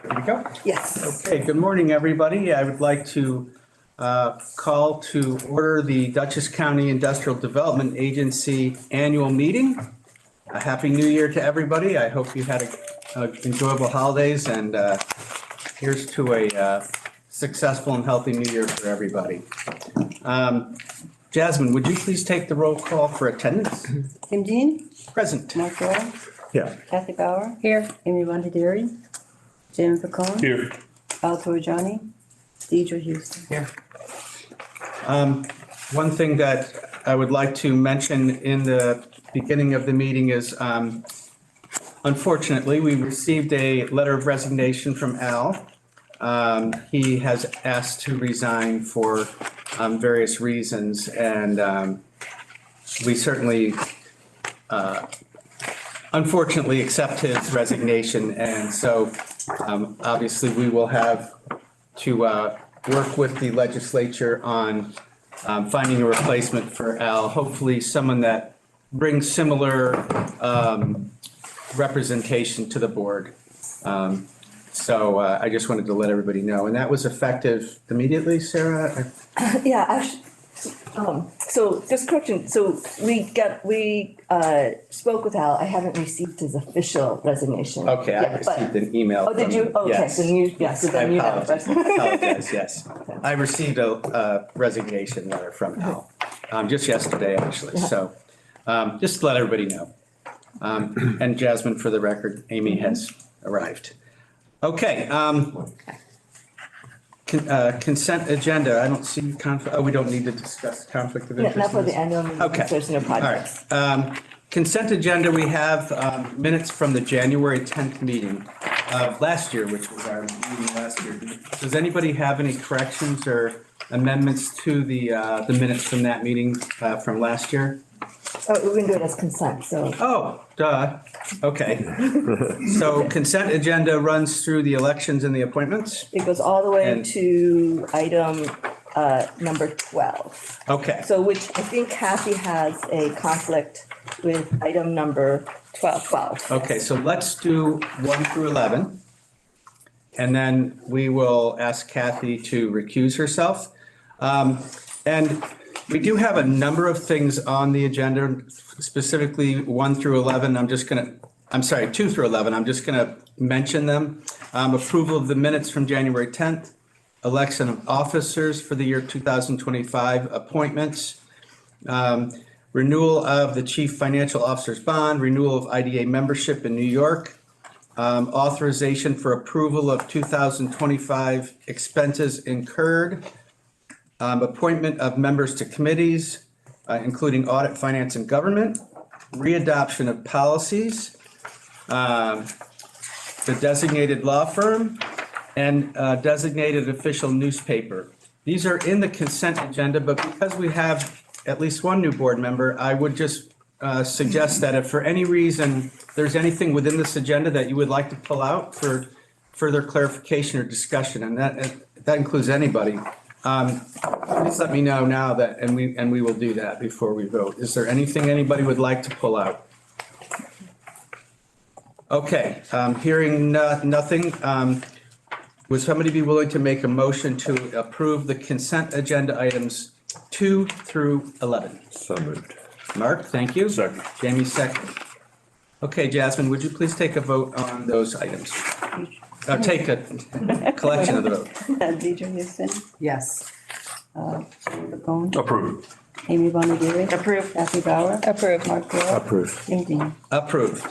Ready to go? Yes. Okay, good morning, everybody. I would like to call to order the Dutchess County Industrial Development Agency annual meeting. A happy new year to everybody. I hope you had enjoyable holidays, and here's to a successful and healthy new year for everybody. Jasmine, would you please take the roll call for attendance? Tim Dean, Present. Mark Doyle, Yeah. Kathy Bauer. Here. Amy Bondieri, Jim Pacone. Here. Al Torrigiani, Deidre Houston. Here. One thing that I would like to mention in the beginning of the meeting is, unfortunately, we received a letter of resignation from Al. He has asked to resign for various reasons, and we certainly, unfortunately, accept his resignation. And so, obviously, we will have to work with the legislature on finding a replacement for Al, hopefully someone that brings similar representation to the board. So I just wanted to let everybody know, and that was effective immediately, Sarah? Yeah, actually, so just correction, so we spoke with Al, I haven't received his official resignation. Okay, I yet, but- received an email. Oh, did from you? him. Okay, Yes. then you, yeah, so I then you have. apologize, yes. I received a resignation letter from Al, just yesterday, actually, so just to let everybody know. And Jasmine, for the record, Amy has arrived. Okay, consent agenda, I don't see conflict, we don't need to discuss conflict of interest. Not for in the this? annual meeting, Okay. there's no All projects. right. Consent agenda, we have minutes from the January 10th meeting of last year, which was our meeting last year. Does anybody have any corrections or amendments to the minutes from that meeting from last year? Oh, we're gonna do it as consent, so. Oh, duh. Okay. So consent agenda runs through the elections and the appointments? It goes all the way And- to item number 12. Okay. So which I think Kathy has a conflict with item number 12. Okay, so let's do 1 through 11. And then we will ask Kathy to recuse herself. And we do have a number of things on the agenda, specifically 1 through 11. 2 through 11. I'm just going to mention them. Approval of the minutes from January 10th, election of officers for the year 2025, appointments, renewal of the chief financial officer's bond, renewal of IDA membership in New York, authorization for approval of 2025 expenses incurred, appointment of members to committees, including audit, finance, and government, readoption of policies, the designated law firm, and designated official newspaper. These are in the consent agenda, but because we have at least one new board member, I would just suggest that if for any reason there's anything within this agenda that you would like to pull out for further clarification or discussion, and that includes anybody, please let me know now that, and we will do that before we vote. Is there anything anybody would like to pull out? Okay, hearing nothing, would somebody be willing to make a motion to approve the consent agenda items 2 through 11? So moved. Mark, thank you. Second. Jamie, second. Okay, Jasmine, would you please take a vote on those items? Take a collection of the vote. Deidre Houston, Yes. Jim Pacone, Approved. Amy Bondieri. Approved. Kathy Bauer. Approved. Mark Doyle. Approved. Tim Dean. Approved.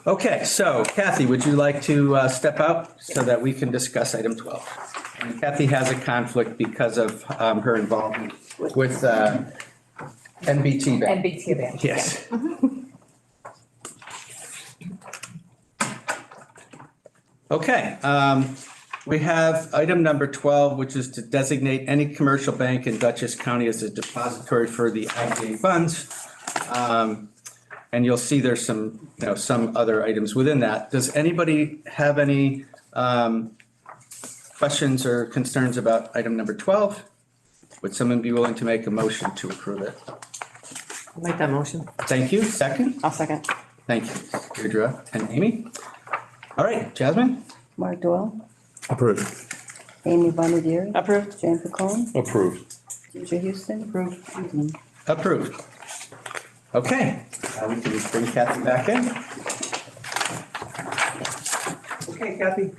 Okay, so Kathy, would you like to step out so that we can discuss item 12? And Kathy has a conflict because of her involvement with NBT Bank. NBT Bank. Yes. Okay, we have item number 12, which is to designate any commercial bank in Dutchess County as a depository for the IDA funds. And you'll see there's some other items within that. Does anybody have any questions or concerns about item number 12? Would someone be willing to make a motion to approve it? I'll make that motion. Thank you. Second? I'll second. Thank you, Deirdre and Amy. All right, Jasmine? Mark Doyle, Approved. Amy Bondieri. Approved. Jen Picone, Approved. Deidre Houston. Approved. Approved. Okay, we can bring Kathy back in. Okay, Kathy.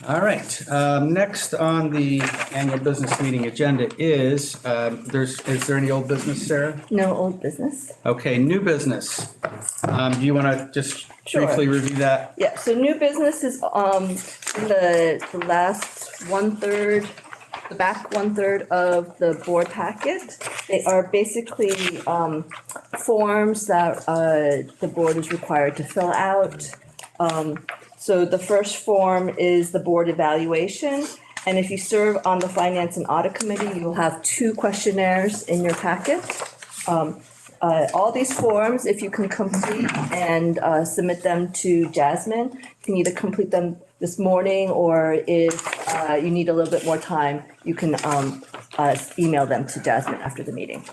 All right, next on the annual business meeting agenda is, is there any old business, Sarah? No old business. Okay, new business. Do you want to just Sure. briefly review that? Yeah, so new business is, in the last one-third, the back one-third of the board packet. They are basically, forms that, the board is required to fill out. So the first form is the board evaluation. And if you serve on the Finance and Audit Committee, you'll have 2 questionnaires in your packet. All these forms, if you can complete and submit them to Jasmine, you can either complete them this morning, or if you need a little bit more time, you can email them to Jasmine after the meeting.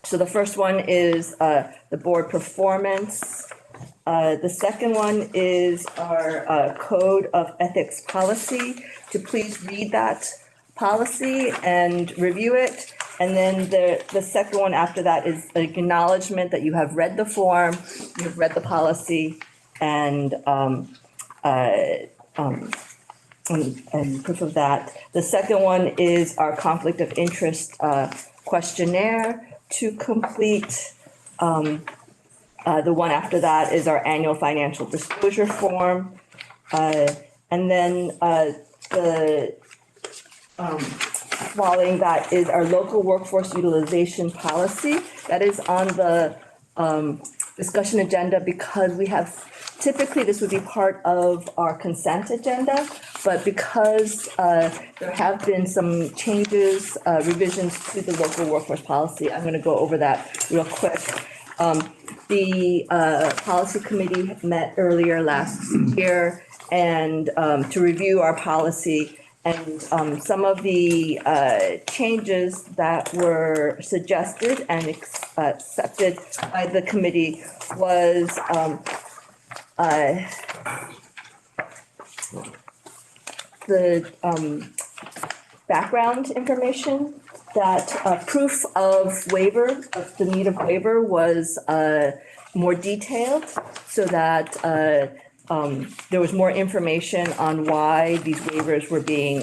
So the first one is the board performance. The second one is our code of ethics policy. To please read that policy and review it. And then the second one after that is an acknowledgement that you have read the form, you've read the policy, and proof of that. The second one is our conflict of interest questionnaire to complete. The one after that is our annual financial disclosure form. And then following that is our local workforce utilization policy. That is on the discussion agenda because we have, typically this would be part of our consent agenda, but because there have been some changes, revisions to the local workforce policy, I'm going to go over that real quick. The policy committee met earlier last year and to review our policy, and some of the changes that were suggested and accepted by the committee was the background information, that proof of waiver, of the need of waiver was more detailed, so that there was more information on why these waivers were being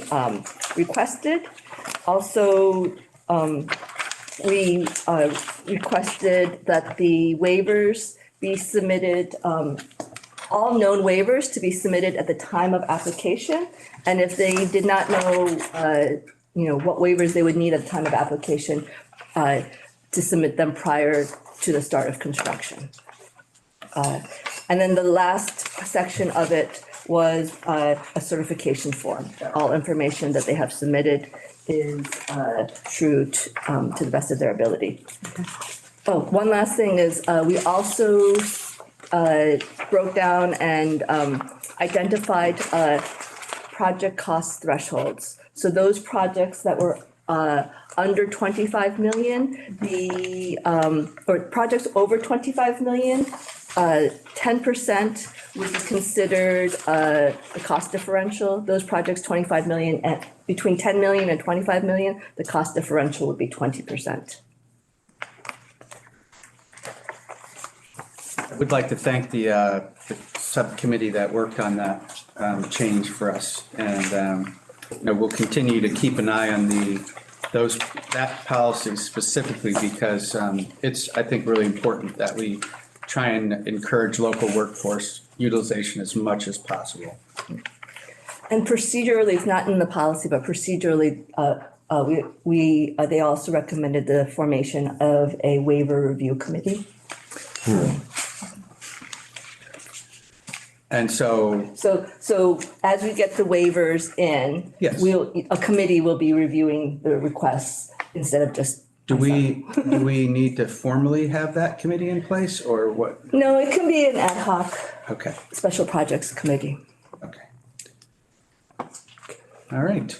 requested. Also, we requested that the waivers be submitted, all known waivers to be submitted at the time of application. And if they did not know, what waivers they would need at the time of application, to submit them prior to the start of construction. And then the last section of it was a certification form. All information that they have submitted is true to the best of their ability. Oh, one last thing is we also broke down and identified project cost thresholds. So those projects that were under 25 million, or projects over 25 million, 10% would be considered a cost differential. Those projects 25 million, and between 10 million and 25 million, the cost differential would be 20%. I would like to thank the subcommittee that worked on that change for us. And, we'll continue to keep an eye on that policy specifically because it's, I think, really important that we try and encourage local workforce utilization as much as possible. And procedurally, it's not in the policy, but procedurally, they also recommended the formation of a waiver review committee. And so, So as we get the waivers in, Yes. a committee will be reviewing the requests instead of just. do we need to formally have that committee in place or what? No, it can be an ad hoc Okay, special projects committee. okay. All right.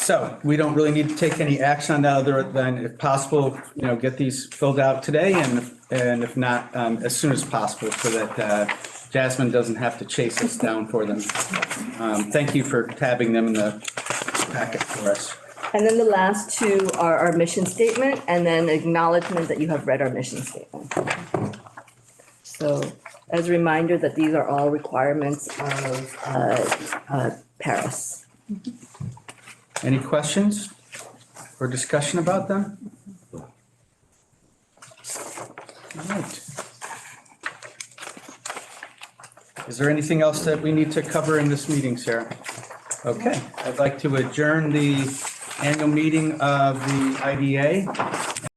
So we don't really need to take any action on that other than if possible, get these filled out today and if not, as soon as possible so that Jasmine doesn't have to chase us down for them. Thank you for tabbing them in the packet for us. And then the last two are our mission statement and then acknowledgement that you have read our mission statement. So as a reminder that these are all requirements of Paris. Any questions or discussion about them? All right. Is there anything else that we need to cover in this meeting, Sarah? Okay, I'd like to adjourn the annual meeting of the IDA